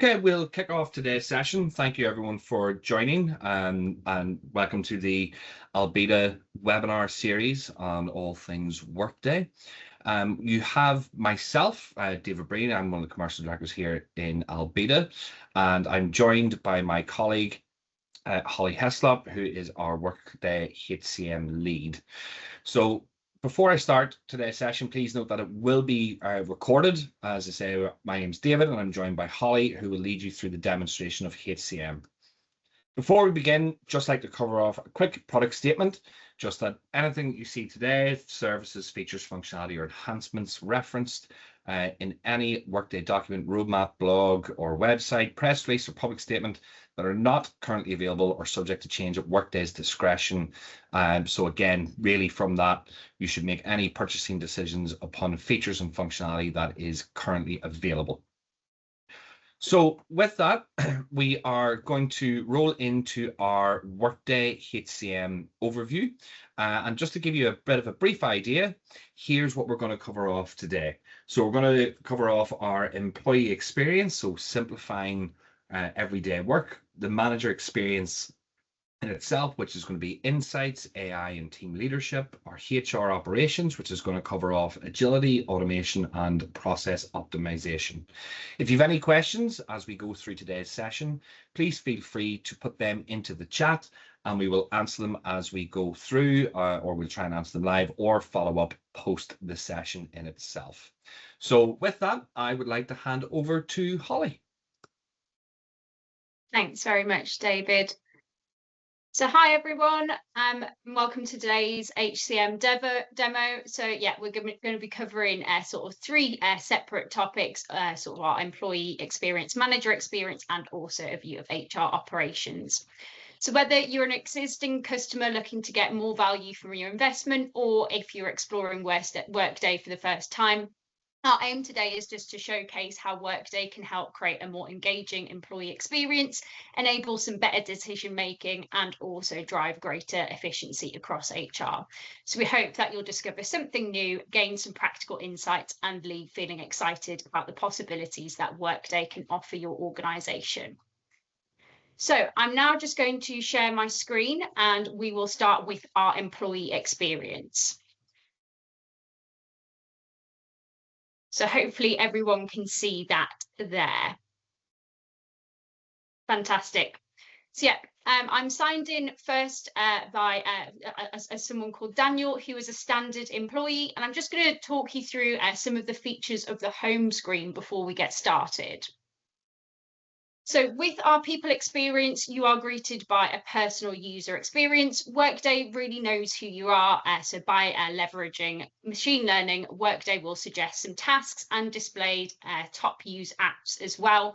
Okay, we'll kick off today's session. Thank you everyone for joining and welcome to the Albida webinar series on all things Workday. You have myself, David Breen. I'm one of the commercial directors here in Albida, and I'm joined by my colleague, Holly Heslop, who is our Workday HCM lead. So before I start today's session, please note that it will be recorded. As I say, my name's David and I'm joined by Holly, who will lead you through the demonstration of HCM. Before we begin, just like to cover off a quick product statement, just that anything that you see today, services, features, functionality, or enhancements referenced in any Workday document, roadmap, blog, or website, press release, or public statement that are not currently available or subject to change at Workday's discretion. So again, really from that, you should make any purchasing decisions upon features and functionality that is currently available. So with that, we are going to roll into our Workday HCM overview. And just to give you a bit of a brief idea, here's what we're going to cover off today. So we're going to cover off our employee experience, so simplifying everyday work, the manager experience in itself, which is going to be insights, AI, and team leadership, our HR operations, which is going to cover off agility, automation, and process optimization. If you have any questions as we go through today's session, please feel free to put them into the chat and we will answer them as we go through, or we'll try and answer them live or follow up post the session in itself. So with that, I would like to hand over to Holly. Thanks very much, David. So hi everyone, welcome to today's HCM demo. So yeah, we're going to be covering sort of three separate topics, sort of our employee experience, manager experience, and also a view of HR operations. So whether you're an existing customer looking to get more value from your investment, or if you're exploring Workday for the first time, our aim today is just to showcase how Workday can help create a more engaging employee experience, enable some better decision making, and also drive greater efficiency across HR. So we hope that you'll discover something new, gain some practical insights, and leave feeling excited about the possibilities that Workday can offer your organization. So I'm now just going to share my screen and we will start with our employee experience. So hopefully everyone can see that there. Fantastic. So yeah, I'm signed in first by as someone called Daniel, who is a standard employee, and I'm just going to talk you through some of the features of the home screen before we get started. So with our people experience, you are greeted by a personal user experience. Workday really knows who you are. So by leveraging machine learning, Workday will suggest some tasks and display top use apps as well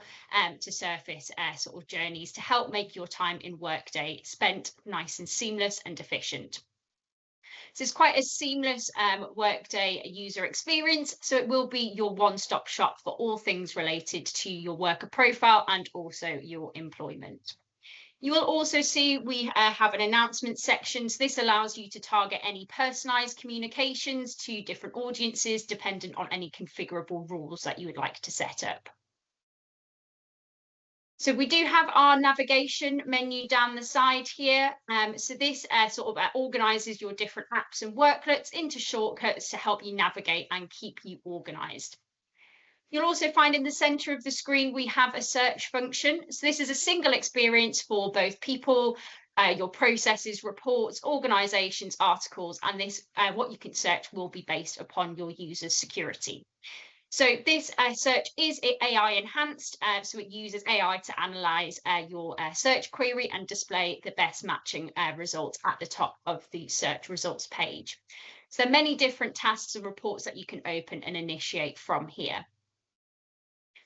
to surface sort of journeys to help make your time in Workday spent nice and seamless and efficient. So it's quite a seamless Workday user experience. So it will be your one-stop shop for all things related to your worker profile and also your employment. You will also see we have an announcement section. So this allows you to target any personalized communications to different audiences, dependent on any configurable rules that you would like to set up. So we do have our navigation menu down the side here. So this sort of organizes your different apps and worklets into shortcuts to help you navigate and keep you organized. You'll also find in the center of the screen, we have a search function. So this is a single experience for both people, your processes, reports, organizations, articles, and this what you can search will be based upon your user's security. So this search is AI enhanced, so it uses AI to analyze your search query and display the best matching results at the top of the search results page. So there are many different tasks and reports that you can open and initiate from here.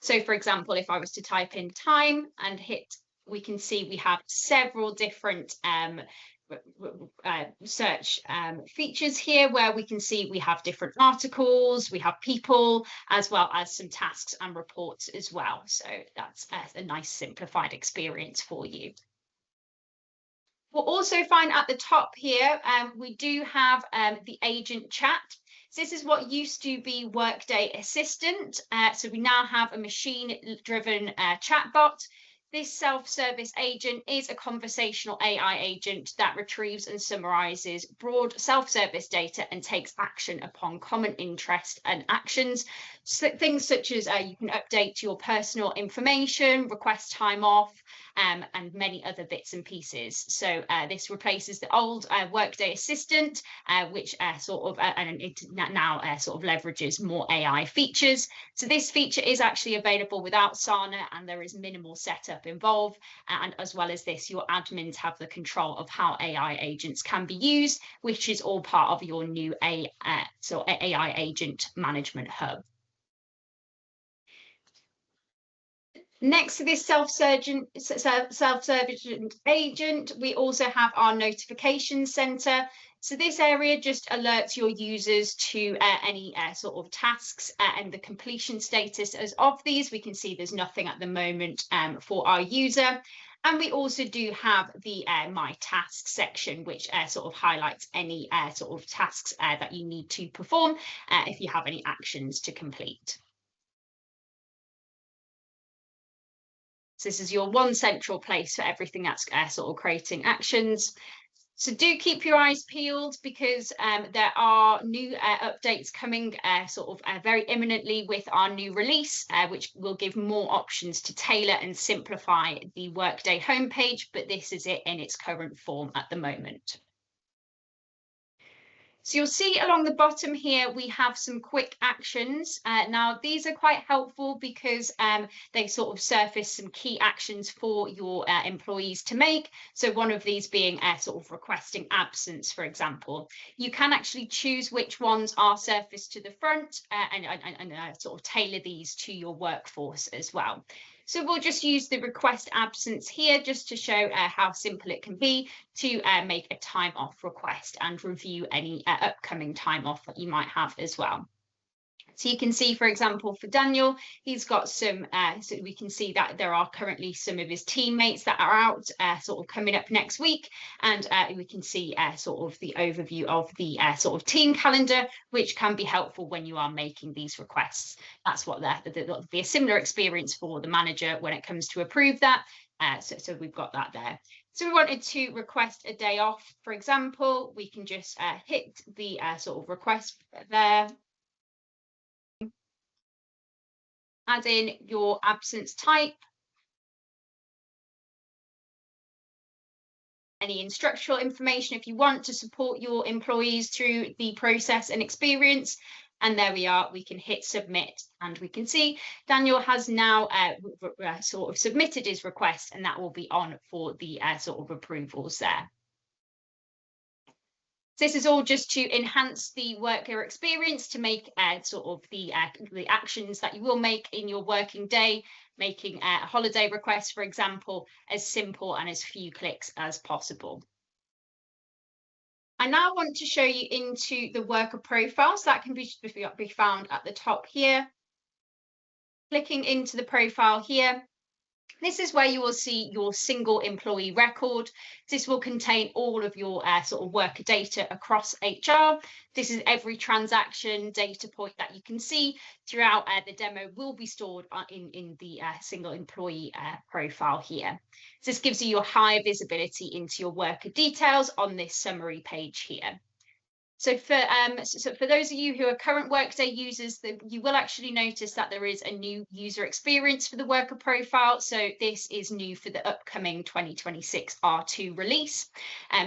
So for example, if I was to type in time and hit, we can see we have several different search features here where we can see we have different articles, we have people, as well as some tasks and reports as well. So that's a nice simplified experience for you. We'll also find at the top here, we do have the agent chat. So this is what used to be Workday Assistant. So we now have a machine-driven chatbot. This self-service agent is a conversational AI agent that retrieves and summarizes broad self-service data and takes action upon common interest and actions. So things such as you can update your personal information, request time off, and many other bits and pieces. So this replaces the old Workday Assistant, which sort of and it now sort of leverages more AI features. So this feature is actually available without Sana, and there is minimal setup involved. And as well as this, your admins have the control of how AI agents can be used, which is all part of your new AI agent management hub. Next to this self-service agent, we also have our notification center. So this area just alerts your users to any sort of tasks and the completion status of these. We can see there's nothing at the moment for our user. And we also do have the My Tasks section, which sort of highlights any sort of tasks that you need to perform if you have any actions to complete. So this is your one central place for everything that's sort of creating actions. So do keep your eyes peeled, because there are new updates coming sort of very imminently with our new release, which will give more options to tailor and simplify the Workday homepage, but this is it in its current form at the moment. So you'll see along the bottom here, we have some quick actions. Now, these are quite helpful because they sort of surface some key actions for your employees to make. So one of these being sort of requesting absence, for example. You can actually choose which ones are surfaced to the front and sort of tailor these to your workforce as well. So we'll just use the request absence here just to show how simple it can be to make a time off request and review any upcoming time off that you might have as well. So you can see, for example, for Daniel, he's got some, so we can see that there are currently some of his teammates that are out sort of coming up next week. And we can see sort of the overview of the sort of team calendar, which can be helpful when you are making these requests. That's what there'll be a similar experience for the manager when it comes to approve that. So we've got that there. So we wanted to request a day off, for example, we can just hit the sort of request there. Add in your absence type, any instructional information if you want to support your employees through the process and experience. And there we are, we can hit submit, and we can see Daniel has now sort of submitted his request, and that will be on for the sort of approvals there. This is all just to enhance the worker experience, to make sort of the actions that you will make in your working day, making a holiday request, for example, as simple and as few clicks as possible. I now want to show you into the worker profile, so that can be found at the top here. Clicking into the profile here, this is where you will see your single employee record. This will contain all of your sort of worker data across HR. This is every transaction data point that you can see throughout the demo will be stored in the single employee profile here. So this gives you your high visibility into your worker details on this summary page here. So for those of you who are current Workday users, you will actually notice that there is a new user experience for the worker profile. So this is new for the upcoming 2026 R2 release.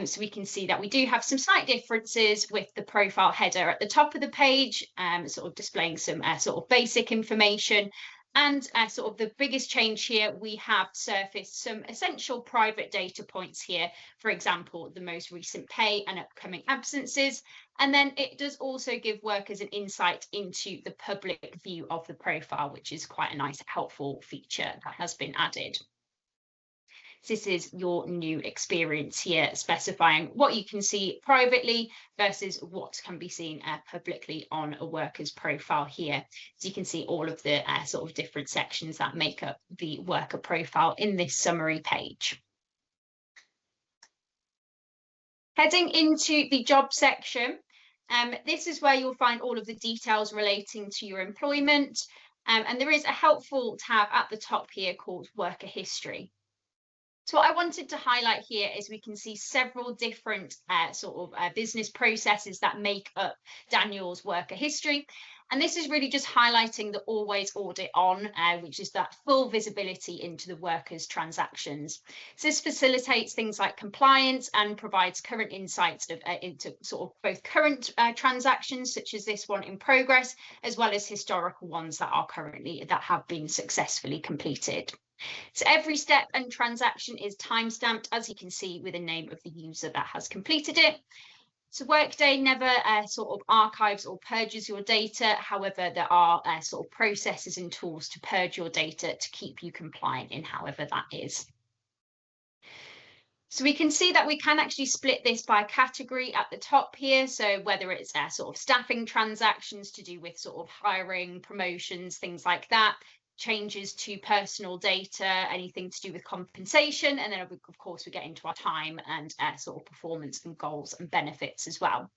So we can see that we do have some slight differences with the profile header at the top of the page, sort of displaying some sort of basic information. And sort of the biggest change here, we have surfaced some essential private data points here, for example, the most recent pay and upcoming absences. And then it does also give workers an insight into the public view of the profile, which is quite a nice, helpful feature that has been added. This is your new experience here, specifying what you can see privately versus what can be seen publicly on a worker's profile here. So you can see all of the sort of different sections that make up the worker profile in this summary page. Heading into the job section, This is where you'll find all of the details relating to your employment. And there is a helpful tab at the top here called Worker History. So what I wanted to highlight here is we can see several different business processes that make up Daniel's worker history. And this is really just highlighting the always audit on, which is that full visibility into the worker's transactions. So this facilitates things like compliance and provides current insights into sort of both current transactions, such as this one in progress, as well as historical ones that have been successfully completed. So every step and transaction is timestamped, as you can see, with the name of the user that has completed it. So Workday never sort of archives or purges your data. However, there are sort of processes and tools to purge your data to keep you compliant in however that is. So we can see that we can actually split this by category at the top here. So whether it's sort of staffing transactions to do with sort of hiring, promotions, things like that, changes to personal data, anything to do with compensation, and then of course we get into our time and sort of performance and goals and benefits as well.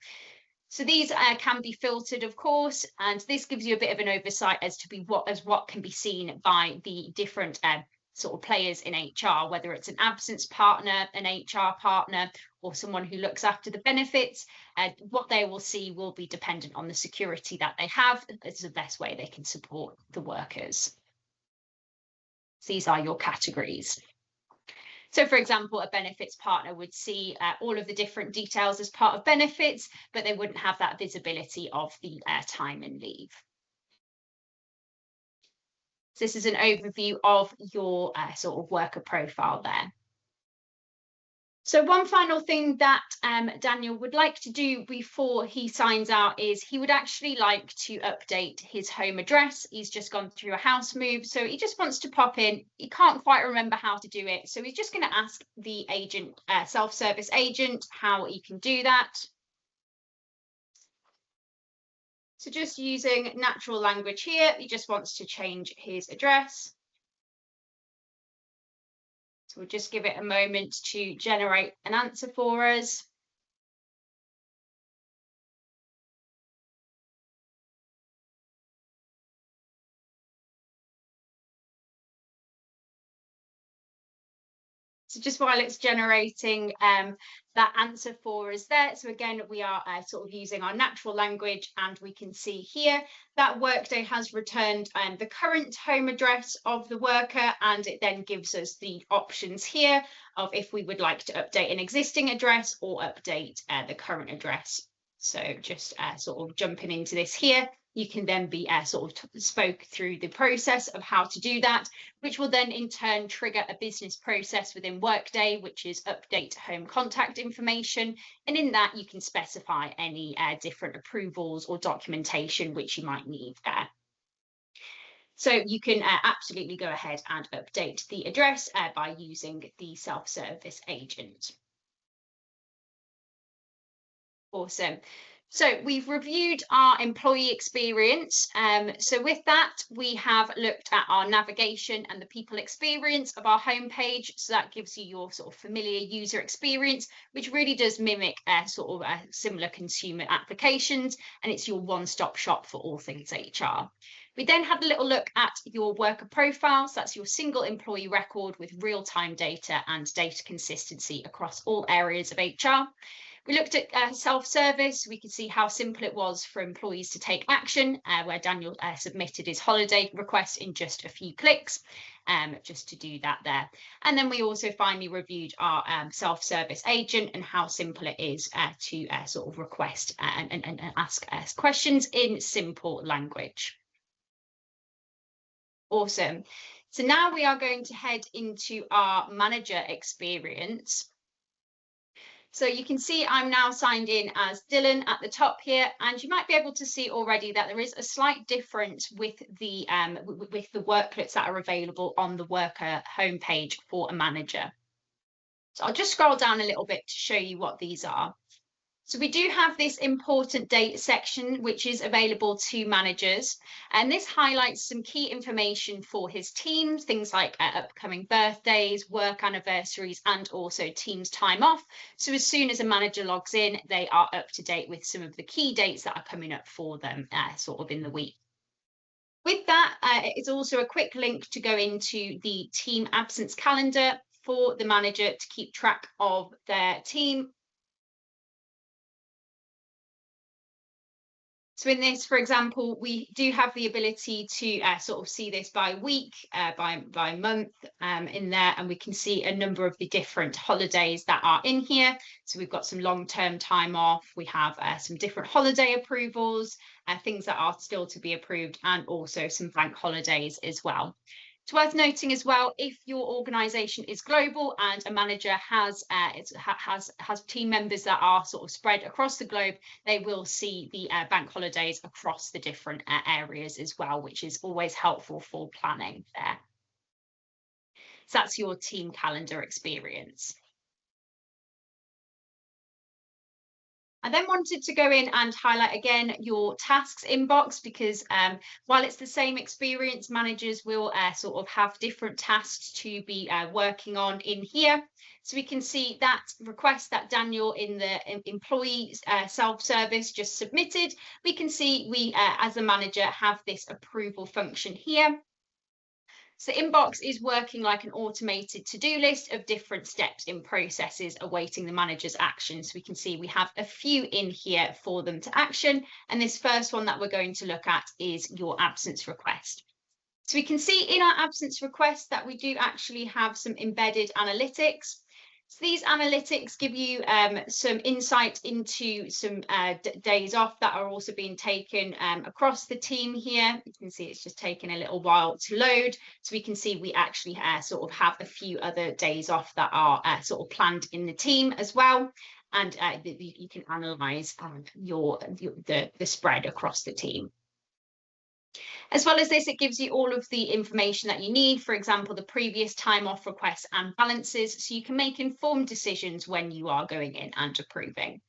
So these can be filtered, of course, and this gives you a bit of an oversight as to what can be seen by the different sort of players in HR, whether it's an absence partner, an HR partner, or someone who looks after the benefits. What they will see will be dependent on the security that they have. It's the best way they can support the workers. These are your categories. So for example, a benefits partner would see all of the different details as part of benefits, but they wouldn't have that visibility of the time and leave. So this is an overview of your sort of worker profile there. So one final thing that Daniel would like to do before he signs out is he would actually like to update his home address. He's just gone through a house move, so he just wants to pop in. He can't quite remember how to do it, so he's just going to ask the agent, self-service agent, how he can do that. So just using natural language here, he just wants to change his address. So we'll just give it a moment to generate an answer for us. So just while it's generating that answer for us there. So again, we are sort of using our natural language, and we can see here that Workday has returned the current home address of the worker, and it then gives us the options here of if we would like to update an existing address or update the current address. So just sort of jumping into this here, you can then be sort of spoke through the process of how to do that, which will then in turn trigger a business process within Workday, which is update home contact information. And in that, you can specify any different approvals or documentation which you might need there. So you can absolutely go ahead and update the address by using the self-service agent. Awesome. So we've reviewed our employee experience. So with that, we have looked at our navigation and the people experience of our homepage. So that gives you your sort of familiar user experience, which really does mimic sort of similar consumer applications. And it's your one-stop shop for all things HR. We then had a little look at your worker profiles. That's your single employee record with real-time data and data consistency across all areas of HR. We looked at self-service. We could see how simple it was for employees to take action, where Daniel submitted his holiday request in just a few clicks, just to do that there. And then we also finally reviewed our self-service agent and how simple it is to sort of request and ask questions in simple language. Awesome. So now we are going to head into our manager experience. So you can see I'm now signed in as Dylan at the top here, and you might be able to see already that there is a slight difference with the worklets that are available on the worker homepage for a manager. So I'll just scroll down a little bit to show you what these are. So we do have this important date section, which is available to managers. And this highlights some key information for his teams, things like upcoming birthdays, work anniversaries, and also teams time off. So as soon as a manager logs in, they are up to date with some of the key dates that are coming up for them sort of in the week. With that, it's also a quick link to go into the team absence calendar for the manager to keep track of their team. So in this, for example, we do have the ability to sort of see this by week, by month in there, and we can see a number of the different holidays that are in here. So we've got some long-term time off, we have some different holiday approvals, things that are still to be approved, and also some bank holidays as well. It's worth noting as well, if your organisation is global and a manager has team members that are sort of spread across the globe, they will see the bank holidays across the different areas as well, which is always helpful for planning there. So that's your team calendar experience. I then wanted to go in and highlight again your tasks inbox, because while it's the same experience, managers will sort of have different tasks to be working on in here. So we can see that request that Daniel in the employee self-service just submitted. We can see we, as a manager, have this approval function here. So inbox is working like an automated to-do list of different steps in processes awaiting the manager's action. So we can see we have a few in here for them to action. And this first one that we're going to look at is your absence request. So we can see in our absence request that we do actually have some embedded analytics. So these analytics give you some insight into some days off that are also being taken across the team here. You can see it's just taking a little while to load. So we can see we actually sort of have a few other days off that are sort of planned in the team as well. And you can analyze the spread across the team. As well as this, it gives you all of the information that you need, for example, the previous time off requests and balances, so you can make informed decisions when you are going in and approving.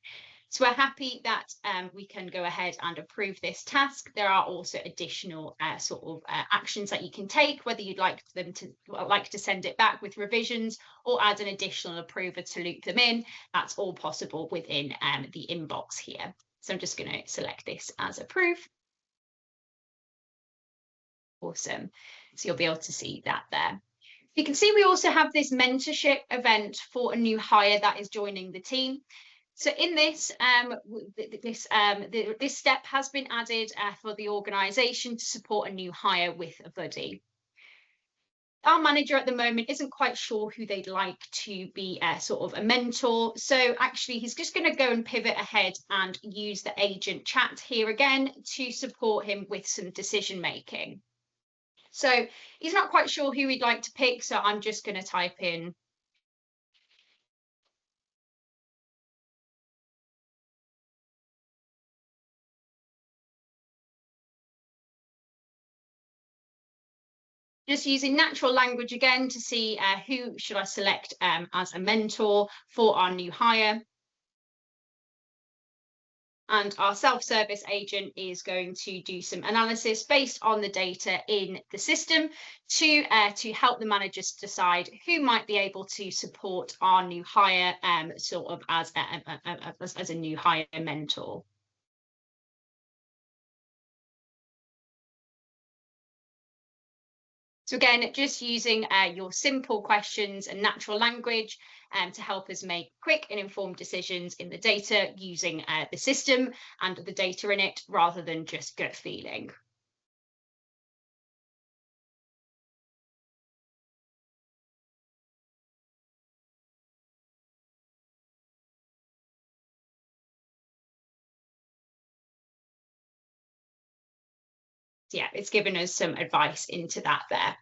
So we're happy that we can go ahead and approve this task. There are also additional sort of actions that you can take, whether you'd like to send it back with revisions or add an additional approver to loop them in. That's all possible within the inbox here. So I'm just going to select this as approve. Awesome. So you'll be able to see that there. You can see we also have this mentorship event for a new hire that is joining the team. So in this, this step has been added for the organisation to support a new hire with a buddy. Our manager at the moment isn't quite sure who they'd like to be sort of a mentor. So actually, he's just going to go and pivot ahead and use the agent chat here again to support him with some decision making. So he's not quite sure who he'd like to pick, so I'm just going to type in just using natural language again to see who should I select as a mentor for our new hire. And our self-service agent is going to do some analysis based on the data in the system to help the managers decide who might be able to support our new hire sort of as a new hire mentor. So again, just using your simple questions and natural language to help us make quick and informed decisions in the data using the system and the data in it, rather than just gut feeling. So yeah, it's given us some advice into that there.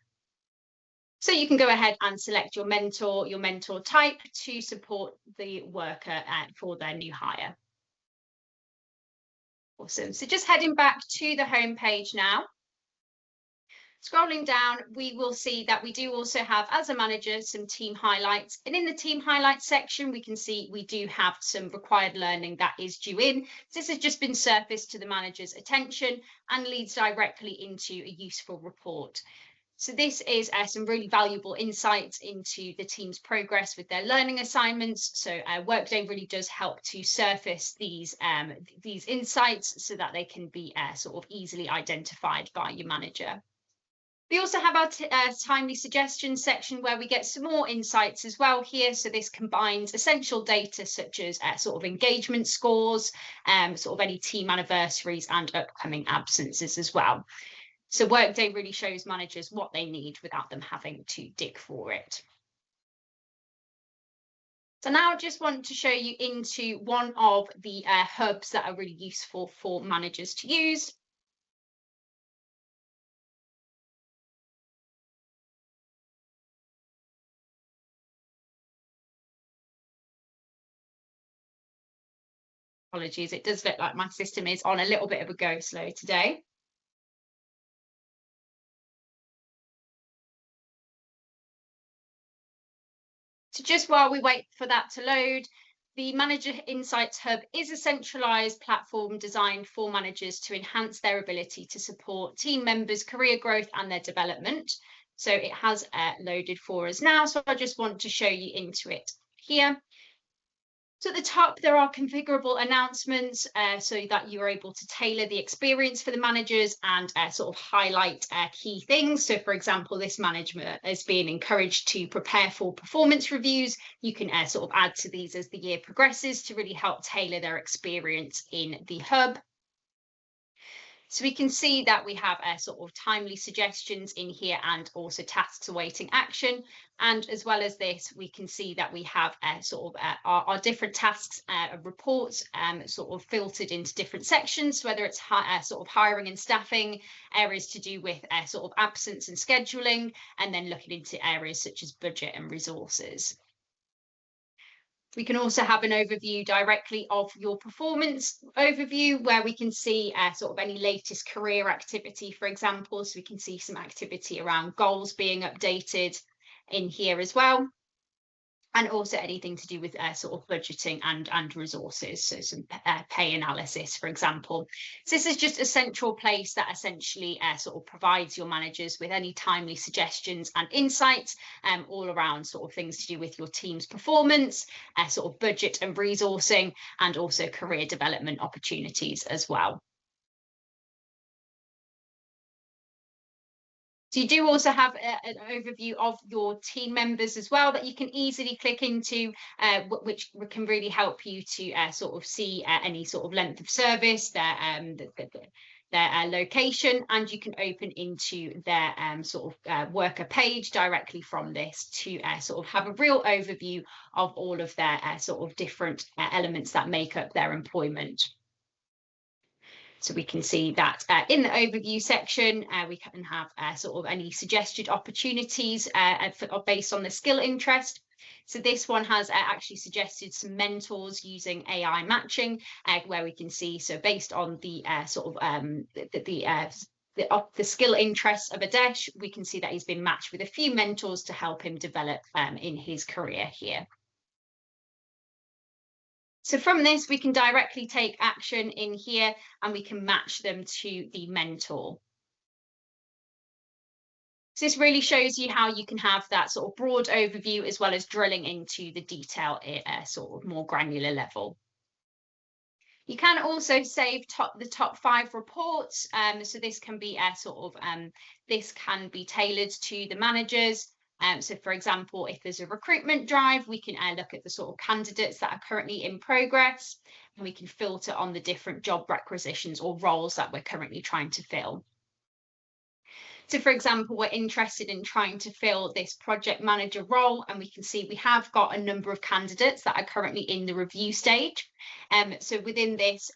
So you can go ahead and select your mentor type to support the worker for their new hire. Awesome. So just heading back to the home page now. Scrolling down, we will see that we do also have, as a manager, some team highlights. And in the team highlights section, we can see we do have some required learning that is due in. This has just been surfaced to the manager's attention and leads directly into a useful report. So this is some really valuable insights into the team's progress with their learning assignments. So Workday really does help to surface these insights so that they can be sort of easily identified by your manager. We also have our timely suggestions section where we get some more insights as well here. So this combines essential data such as sort of engagement scores, sort of any team anniversaries and upcoming absences as well. So Workday really shows managers what they need without them having to dig for it. So now I just want to show you into one of the hubs that are really useful for managers to use. Apologies, it does look like my system is on a little bit of a go slow today. So just while we wait for that to load, the Manager Insights Hub is a centralized platform designed for managers to enhance their ability to support team members' career growth and their development. So it has loaded for us now. So I just want to show you into it here. So at the top, there are configurable announcements so that you're able to tailor the experience for the managers and sort of highlight key things. So for example, this manager is being encouraged to prepare for performance reviews. You can sort of add to these as the year progresses to really help tailor their experience in the hub. So we can see that we have sort of timely suggestions in here and also tasks awaiting action. And as well as this, we can see that we have sort of our different tasks reports sort of filtered into different sections, whether it's sort of hiring and staffing, areas to do with sort of absence and scheduling, and then looking into areas such as budget and resources. We can also have an overview directly of your performance overview where we can see sort of any latest career activity, for example. So we can see some activity around goals being updated in here as well. And also anything to do with sort of budgeting and resources, so some pay analysis, for example. So this is just a central place that essentially sort of provides your managers with any timely suggestions and insights all around sort of things to do with your team's performance, sort of budget and resourcing, and also career development opportunities as well. So you do also have an overview of your team members as well that you can easily click into, which can really help you to sort of see any sort of length of service, their location, and you can open into their sort of worker page directly from this to sort of have a real overview of all of their sort of different elements that make up their employment. So we can see that in the overview section, we can have sort of any suggested opportunities based on the skill interest. So this one has actually suggested some mentors using AI matching, where we can see, so based on the sort of the skill interests of Adesh, we can see that he's been matched with a few mentors to help him develop in his career here. So from this, we can directly take action in here and we can match them to the mentor. So this really shows you how you can have that sort of broad overview as well as drilling into the detail at a sort of more granular level. You can also save the top 5 reports. So this can be this can be tailored to the managers. So for example, if there's a recruitment drive, we can look at the sort of candidates that are currently in progress, and we can filter on the different job requisitions or roles that we're currently trying to fill. So for example, we're interested in trying to fill this project manager role, and we can see we have got a number of candidates that are currently in the review stage. So within this,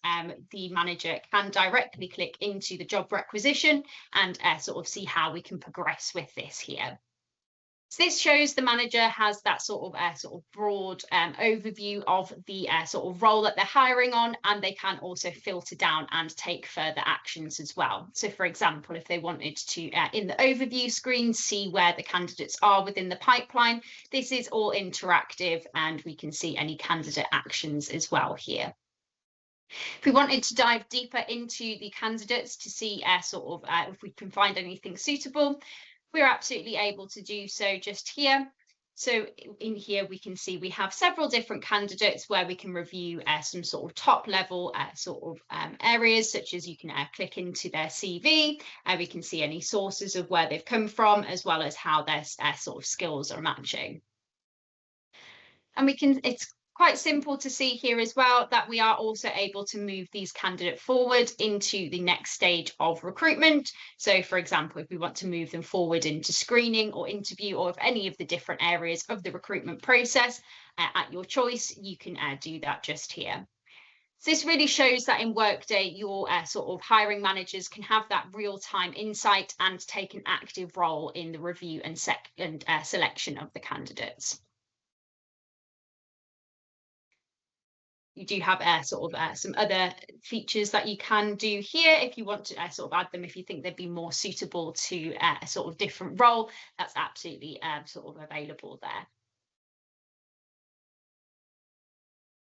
the manager can directly click into the job requisition and sort of see how we can progress with this here. So this shows the manager has that sort of broad overview of the sort of role that they're hiring on, and they can also filter down and take further actions as well. So for example, if they wanted to, in the overview screen, see where the candidates are within the pipeline, this is all interactive and we can see any candidate actions as well here. If we wanted to dive deeper into the candidates to see if we can find anything suitable, we're absolutely able to do so just here. So in here, we can see we have several different candidates where we can review some sort of top level areas, such as you can click into their CV. We can see any sources of where they've come from, as well as how their sort of skills are matching. And it's quite simple to see here as well that we are also able to move these candidates forward into the next stage of recruitment. So for example, if we want to move them forward into screening or interview, or if any of the different areas of the recruitment process at your choice, you can do that just here. So this really shows that in Workday, your sort of hiring managers can have that real-time insight and take an active role in the review and selection of the candidates. You do have some other features that you can do here if you want to sort of add them, if you think they'd be more suitable to a sort of different role. That's absolutely sort of available there.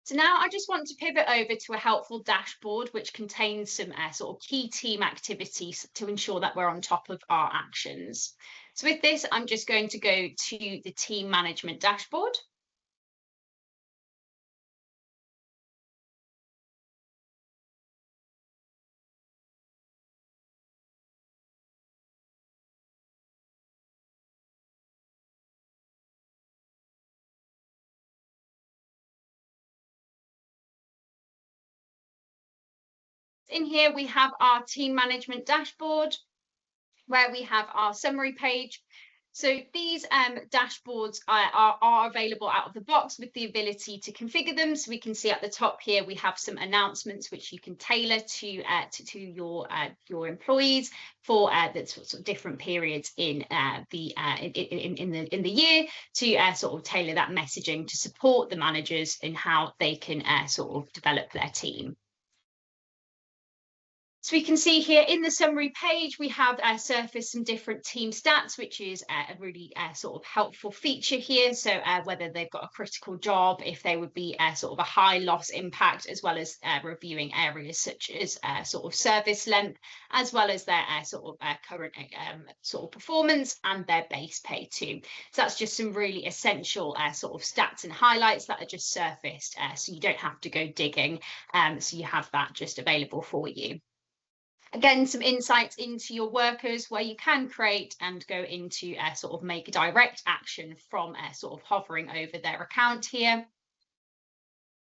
So now I just want to pivot over to a helpful dashboard which contains some sort of key team activities to ensure that we're on top of our actions. So with this, I'm just going to go to the team management dashboard. In here, we have our team management dashboard where we have our summary page. So these dashboards are available out of the box with the ability to configure them. So we can see at the top here, we have some announcements which you can tailor to your employees for the sort of different periods in the year to sort of tailor that messaging to support the managers in how they can sort of develop their team. So we can see here in the summary page, we have surfaced some different team stats, which is a really sort of helpful feature here. So whether they've got a critical job, if they would be sort of a high loss impact, as well as reviewing areas such as sort of service length, as well as their current sort of performance and their base pay too. So that's just some really essential sort of stats and highlights that are just surfaced. So you don't have to go digging. So you have that just available for you. Again, some insights into your workers where you can create and go into sort of make direct action from sort of hovering over their account here.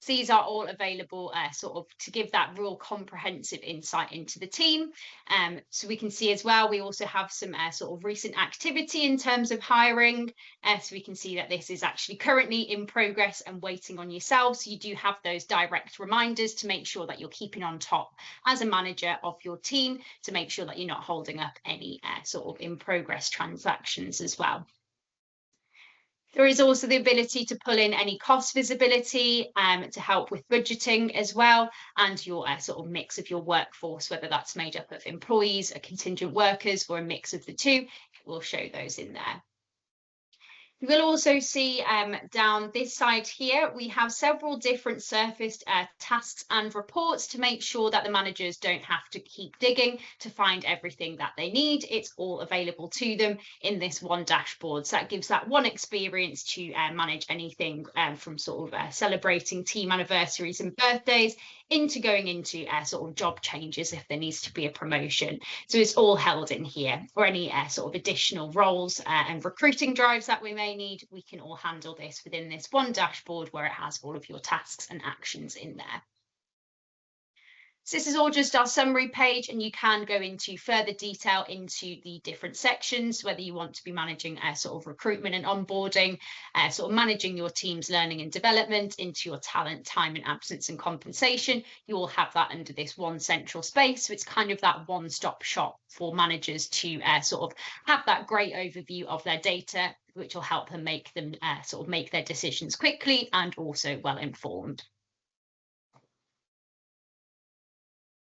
These are all available sort of to give that real comprehensive insight into the team. So we can see as well, we also have some sort of recent activity in terms of hiring. So we can see that this is actually currently in progress and waiting on yourself. So you do have those direct reminders to make sure that you're keeping on top as a manager of your team to make sure that you're not holding up any sort of in progress transactions as well. There is also the ability to pull in any cost visibility to help with budgeting as well, and your sort of mix of your workforce, whether that's made up of employees, or contingent workers, or a mix of the two. We'll show those in there. You will also see down this side here, we have several different surfaced tasks and reports to make sure that the managers don't have to keep digging to find everything that they need. It's all available to them in this one dashboard. So that gives that one experience to manage anything from sort of celebrating team anniversaries and birthdays into going into sort of job changes if there needs to be a promotion. So it's all held in here, or any sort of additional roles and recruiting drives that we may need. We can all handle this within this one dashboard where it has all of your tasks and actions in there. So this is all just our summary page, and you can go into further detail into the different sections, whether you want to be managing sort of recruitment and onboarding, sort of managing your team's learning and development, into your talent, time and absence and compensation. You all have that under this one central space. So it's kind of that one-stop shop for managers to sort of have that great overview of their data, which will help them sort of make their decisions quickly and also well informed.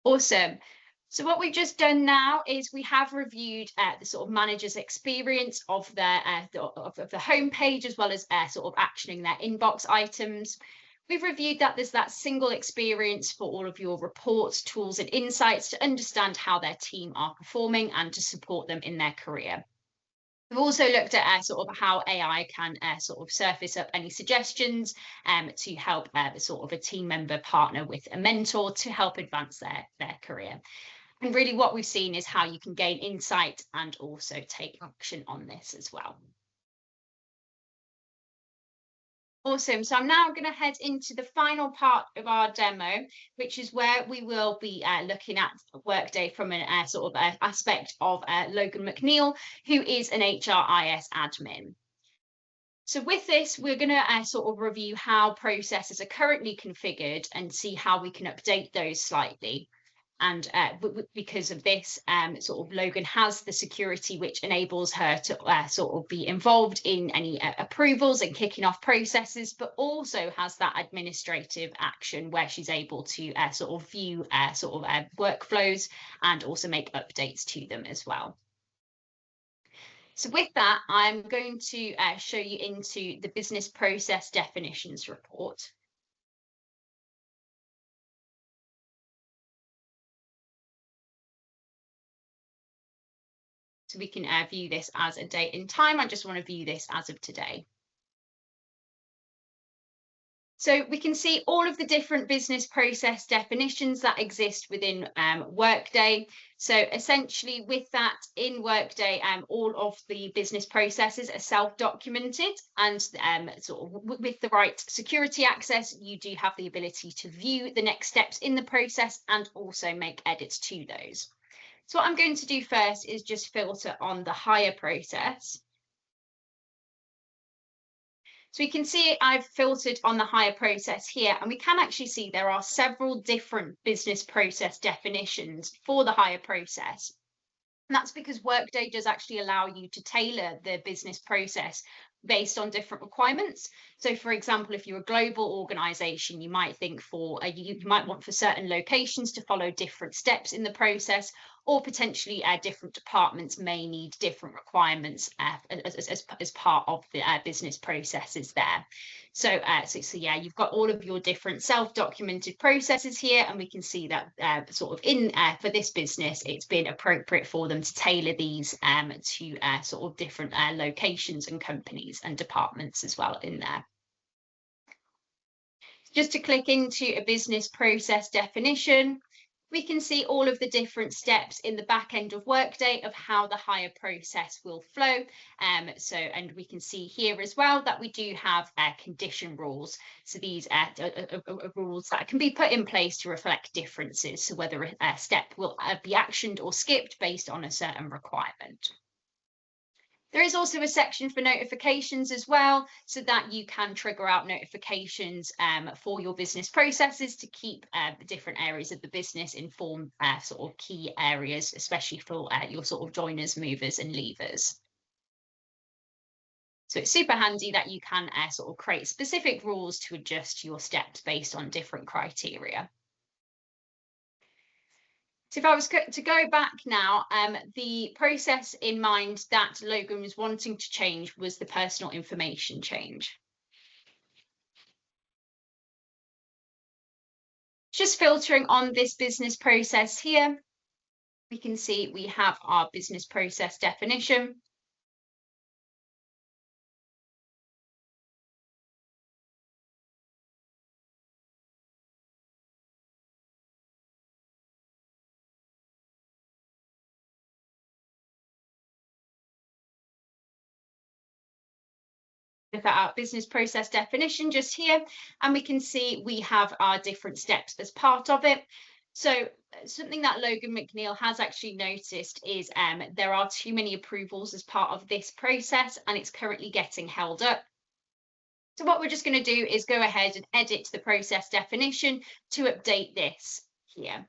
Awesome. So what we've just done now is we have reviewed the sort of manager's experience of their of the homepage, as well as sort of actioning their inbox items. We've reviewed that there's that single experience for all of your reports, tools and insights to understand how their team are performing and to support them in their career. We've also looked at sort of how AI can sort of surface up any suggestions to help sort of a team member partner with a mentor to help advance their career. And really what we've seen is how you can gain insight and also take action on this as well. Awesome. So I'm now going to head into the final part of our demo, which is where we will be looking at Workday from an sort of aspect of Logan McNeil, who is an HRIS admin. So with this, we're going to sort of review how processes are currently configured and see how we can update those slightly. And because of this, sort of Logan has the security which enables her to sort of be involved in any approvals and kicking off processes, but also has that administrative action where she's able to sort of view sort of workflows and also make updates to them as well. So with that, I'm going to show you into the business process definitions report. So we can view this as a date and time. I just want to view this as of today. So we can see all of the different business process definitions that exist within Workday. So essentially with that in Workday, all of the business processes are self-documented, and sort of with the right security access, you do have the ability to view the next steps in the process and also make edits to those. So what I'm going to do first is just filter on the hire process. So we can see I've filtered on the hire process here, and we can actually see there are several different business process definitions for the hire process. And that's because Workday does actually allow you to tailor the business process based on different requirements. So for example, if you're a global organization, you might think you might want for certain locations to follow different steps in the process, or potentially different departments may need different requirements as part of the business processes there. So, so yeah, you've got all of your different self-documented processes here, and we can see that sort of for this business, it's been appropriate for them to tailor these to sort of different locations and companies and departments as well in there. Just to click into a business process definition, we can see all of the different steps in the back end of Workday of how the hire process will flow. And we can see here as well that we do have condition rules. So these are rules that can be put in place to reflect differences. So whether a step will be actioned or skipped based on a certain requirement. There is also a section for notifications as well, so that you can trigger out notifications for your business processes to keep the different areas of the business informed, sort of key areas, especially for your sort of joiners, movers and leavers. So it's super handy that you can sort of create specific rules to adjust your steps based on different criteria. So if I was to go back now, the process in mind that Logan was wanting to change was the personal information change. Just filtering on this business process here, we can see we have our business process definition. Look at our business process definition just here, and we can see we have our different steps as part of it. So something that Logan McNeil has actually noticed is there are too many approvals as part of this process, and it's currently getting held up. So what we're just going to do is go ahead and edit the process definition to update this here.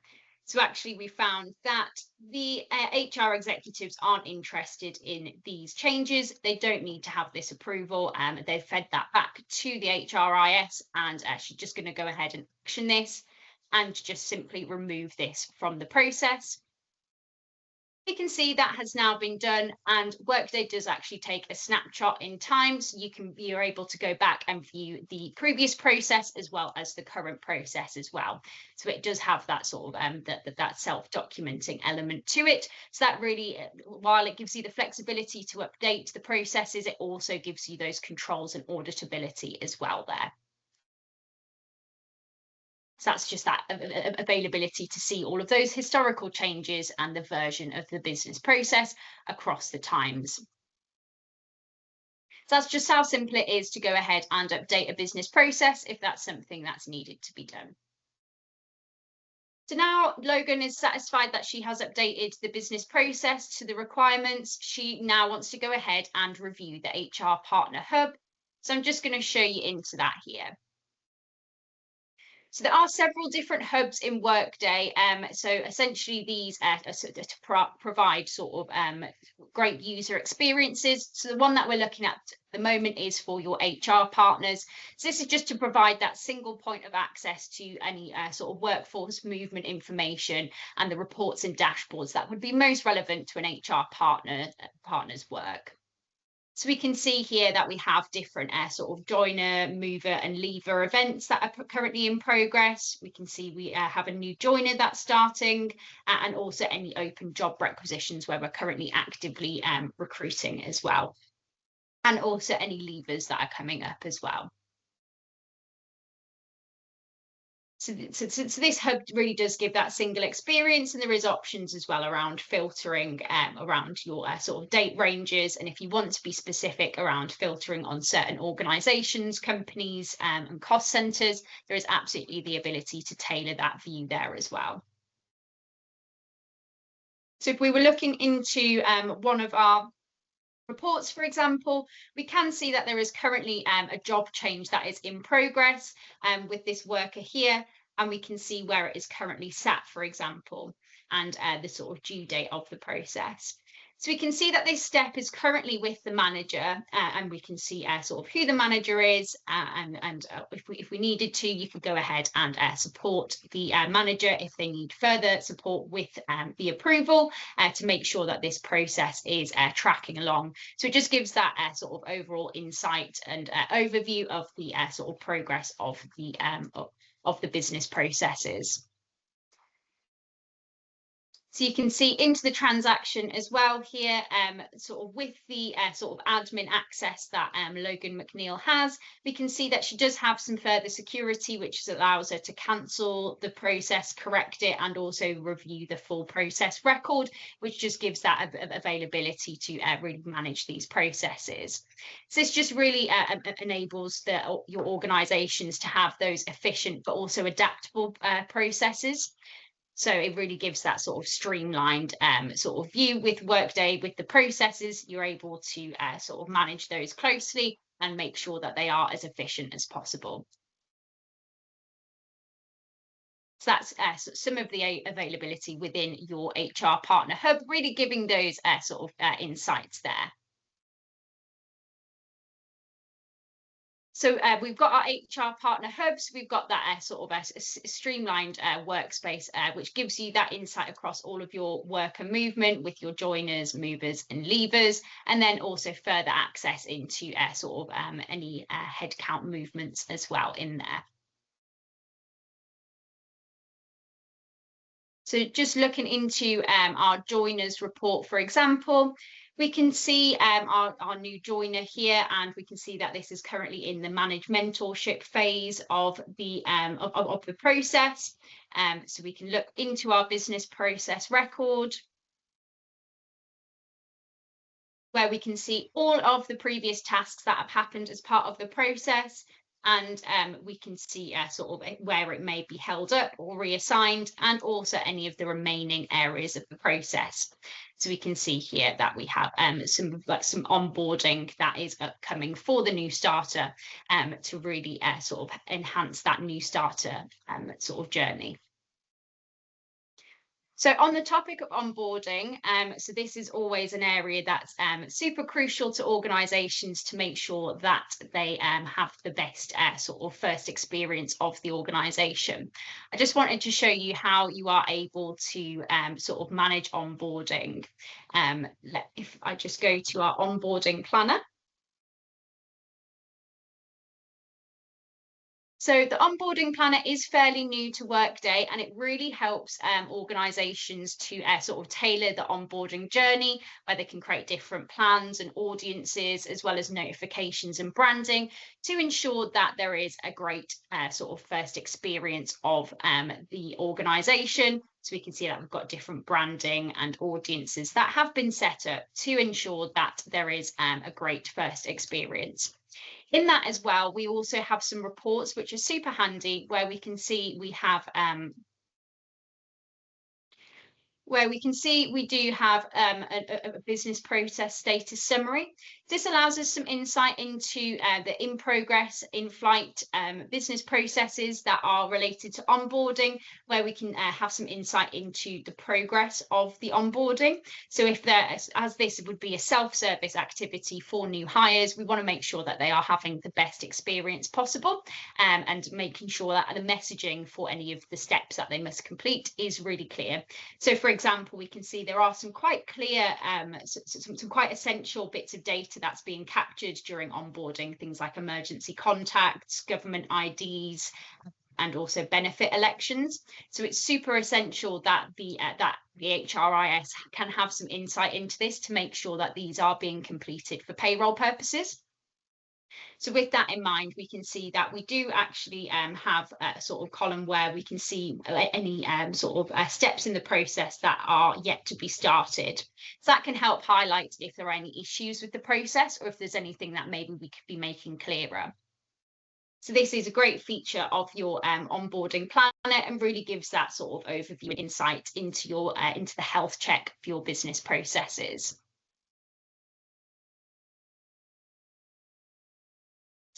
So actually we found that the HR executives aren't interested in these changes. They don't need to have this approval. They've fed that back to the HRIS, and she's just going to go ahead and action this and just simply remove this from the process. We can see that has now been done, and Workday does actually take a snapshot in time, so you're able to go back and view the previous process as well as the current process as well. So it does have that sort of that self-documenting element to it. So that really, while it gives you the flexibility to update the processes, it also gives you those controls and auditability as well there. So that's just that availability to see all of those historical changes and the version of the business process across the times. So that's just how simple it is to go ahead and update a business process if that's something that's needed to be done. So now Logan is satisfied that she has updated the business process to the requirements. She now wants to go ahead and review the HR Partner Hub. So I'm just going to show you into that here. So there are several different hubs in Workday. So essentially these to provide sort of great user experiences. So the one that we're looking at the moment is for your HR partners. So this is just to provide that single point of access to any sort of workforce movement information and the reports and dashboards that would be most relevant to an HR partner's work. So we can see here that we have different sort of joiner, mover and leaver events that are currently in progress. We can see we have a new joiner that's starting, and also any open job requisitions where we're currently actively recruiting as well. And also any leavers that are coming up as well. So this hub really does give that single experience, and there is options as well around filtering around your sort of date ranges, and if you want to be specific around filtering on certain organizations, companies and cost centers, there is absolutely the ability to tailor that view there as well. So if we were looking into one of our reports, for example, we can see that there is currently a job change that is in progress with this worker here, and we can see where it is currently sat, for example, and the sort of due date of the process. So we can see that this step is currently with the manager, and we can see sort of who the manager is, and if we needed to, you could go ahead and support the manager if they need further support with the approval to make sure that this process is tracking along. So it just gives that sort of overall insight and overview of the sort of progress of the business processes. So you can see into the transaction as well here, sort of with the sort of admin access that Logan McNeil has, we can see that she does have some further security, which allows her to cancel the process, correct it, and also review the full process record, which just gives that availability to really manage these processes. So this just really enables your organizations to have those efficient but also adaptable processes. So it really gives that sort of streamlined sort of view with Workday, with the processes. You're able to sort of manage those closely and make sure that they are as efficient as possible. So that's some of the availability within your HR Partner Hub, really giving those sort of insights there. So we've got our HR Partner Hubs, we've got that sort of a streamlined workspace, which gives you that insight across all of your worker movement with your joiners, movers and leavers, and then also further access into sort of any headcount movements as well in there. So just looking into our joiners report, for example, we can see our new joiner here, and we can see that this is currently in the managed mentorship phase of the process. So we can look into our business process record, where we can see all of the previous tasks that have happened as part of the process. And we can see sort of where it may be held up or reassigned, and also any of the remaining areas of the process. So we can see here that we have some onboarding that is upcoming for the new starter to really sort of enhance that new starter sort of journey. So on the topic of onboarding, so this is always an area that's super crucial to organisations to make sure that they have the best sort of first experience of the organisation. I just wanted to show you how you are able to sort of manage onboarding. If I just go to our onboarding planner. So the onboarding planner is fairly new to Workday, and it really helps organisations to sort of tailor the onboarding journey, where they can create different plans and audiences, as well as notifications and branding, to ensure that there is a great sort of first experience of the organisation. So we can see that we've got different branding and audiences that have been set up to ensure that there is a great first experience. In that as well, we also have some reports which are super handy, where we can see we have we do have a business process status summary. This allows us some insight into the in-progress, in-flight business processes that are related to onboarding, where we can have some insight into the progress of the onboarding. So if there, as this would be a self-service activity for new hires, we want to make sure that they are having the best experience possible, and making sure that the messaging for any of the steps that they must complete is really clear. So for example, we can see there are some quite clear, some quite essential bits of data that's being captured during onboarding, things like emergency contacts, government IDs, and also benefit elections. So it's super essential that the HRIS can have some insight into this to make sure that these are being completed for payroll purposes. So with that in mind, we can see that we do actually have a sort of column where we can see any sort of steps in the process that are yet to be started. So that can help highlight if there are any issues with the process, or if there's anything that maybe we could be making clearer. So this is a great feature of your onboarding planner, and really gives that sort of overview and insight into your into the health check of your business processes.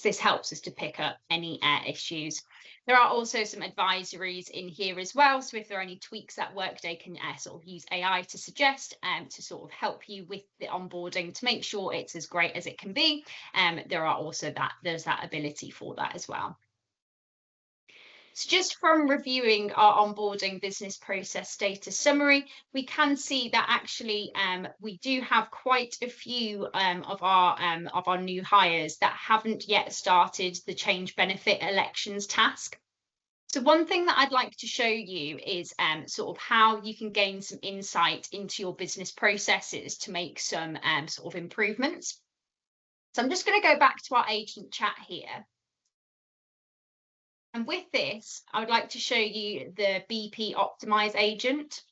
This helps us to pick up any issues. There are also some advisories in here as well. So if there are any tweaks that Workday can sort of use AI to suggest to sort of help you with the onboarding to make sure it's as great as it can be, there are also there's that ability for that as well. So just from reviewing our onboarding business process status summary, we can see that actually we do have quite a few of our new hires that haven't yet started the change benefit elections task. So one thing that I'd like to show you is sort of how you can gain some insight into your business processes to make some sort of improvements. So I'm just going to go back to our agent chat here. And with this, I would like to show you the BP Optimize agent.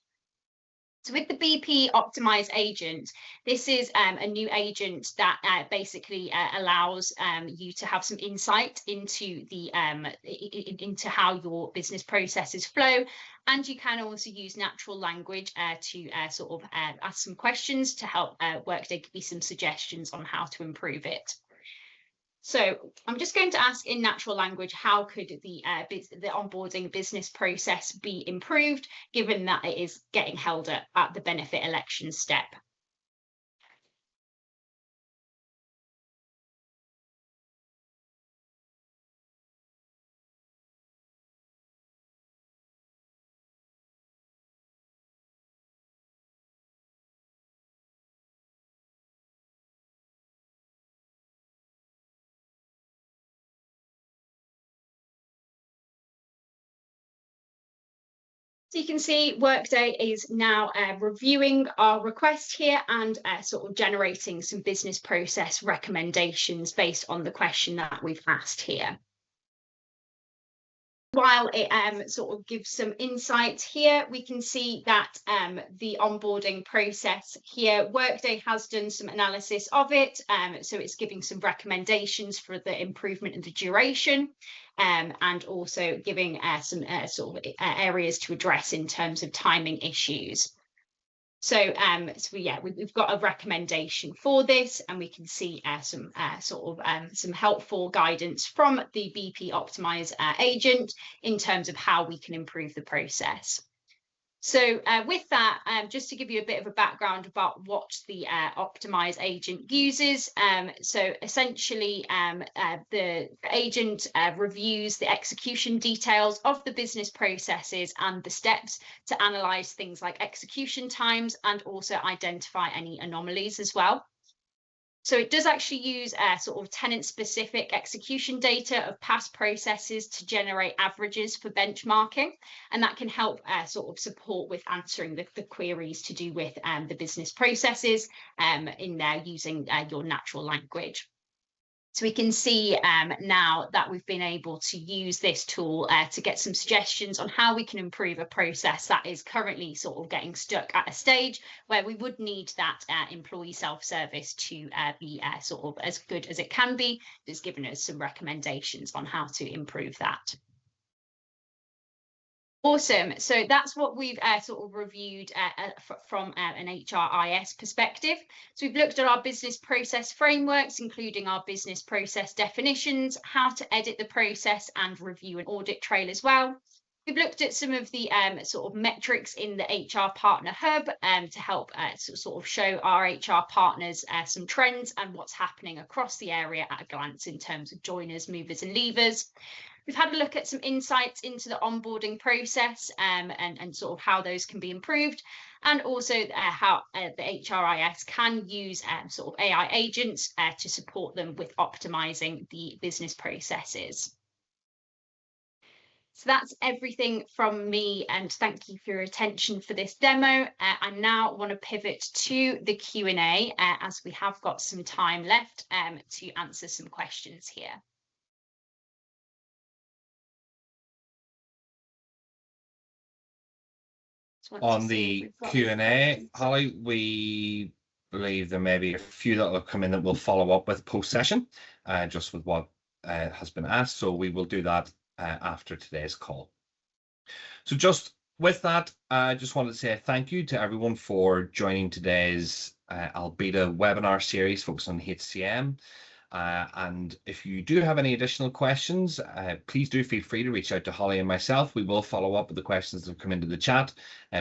So with the BP Optimize agent, this is a new agent that basically allows you to have some insight into the into how your business processes flow, and you can also use natural language to sort of ask some questions to help Workday give you some suggestions on how to improve it. So I'm just going to ask in natural language, how could the onboarding business process be improved, given that it is getting held up at the benefit election step? So you can see Workday is now reviewing our request here and sort of generating some business process recommendations based on the question that we've asked here. while it sort of gives some insight here, we can see that the onboarding process here, Workday has done some analysis of it. So it's giving some recommendations for the improvement in the duration, and also giving some sort of areas to address in terms of timing issues. So, yeah, we've got a recommendation for this, and we can see some sort of some helpful guidance from the BP Optimize agent in terms of how we can improve the process. So with that, just to give you a bit of a background about what the Optimize agent uses. So essentially, the agent reviews the execution details of the business processes and the steps to analyze things like execution times and also identify any anomalies as well. So it does actually use sort of tenant-specific execution data of past processes to generate averages for benchmarking, and that can help sort of support with answering the queries to do with the business processes in there using your natural language. So we can see now that we've been able to use this tool to get some suggestions on how we can improve a process that is currently sort of getting stuck at a stage where we would need that employee self-service to be sort of as good as it can be. It's given us some recommendations on how to improve that. Awesome. So that's what we've sort of reviewed from an HRIS perspective. So we've looked at our business process frameworks, including our business process definitions, how to edit the process and review an audit trail as well. We've looked at some of the sort of metrics in the HR Partner Hub to help sort of show our HR partners some trends and what's happening across the area at a glance in terms of joiners, movers and leavers. We've had a look at some insights into the onboarding process and sort of how those can be improved, and also how the HRIS can use sort of AI agents to support them with optimizing the business processes. So that's everything from me, and thank you for your attention for this demo. I now want to pivot to the Q&A as we have got some time left to answer some questions here. On the Q&A, Holly, we believe there may be a few that will come in that we'll follow up with post-session, just with what has been asked. So we will do that after today's call. So just with that, I just wanted to say thank you to everyone for joining today's Albida webinar series focused on HCM. And if you do have any additional questions, please do feel free to reach out to Holly and myself. We will follow up with the questions that have come into the chat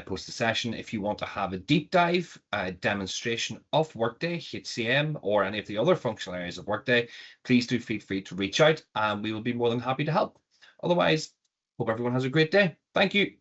post the session. If you want to have a deep dive demonstration of Workday HCM or any of the other functional areas of Workday, please do feel free to reach out and we will be more than happy to help. Otherwise, hope everyone has a great day. Thank you.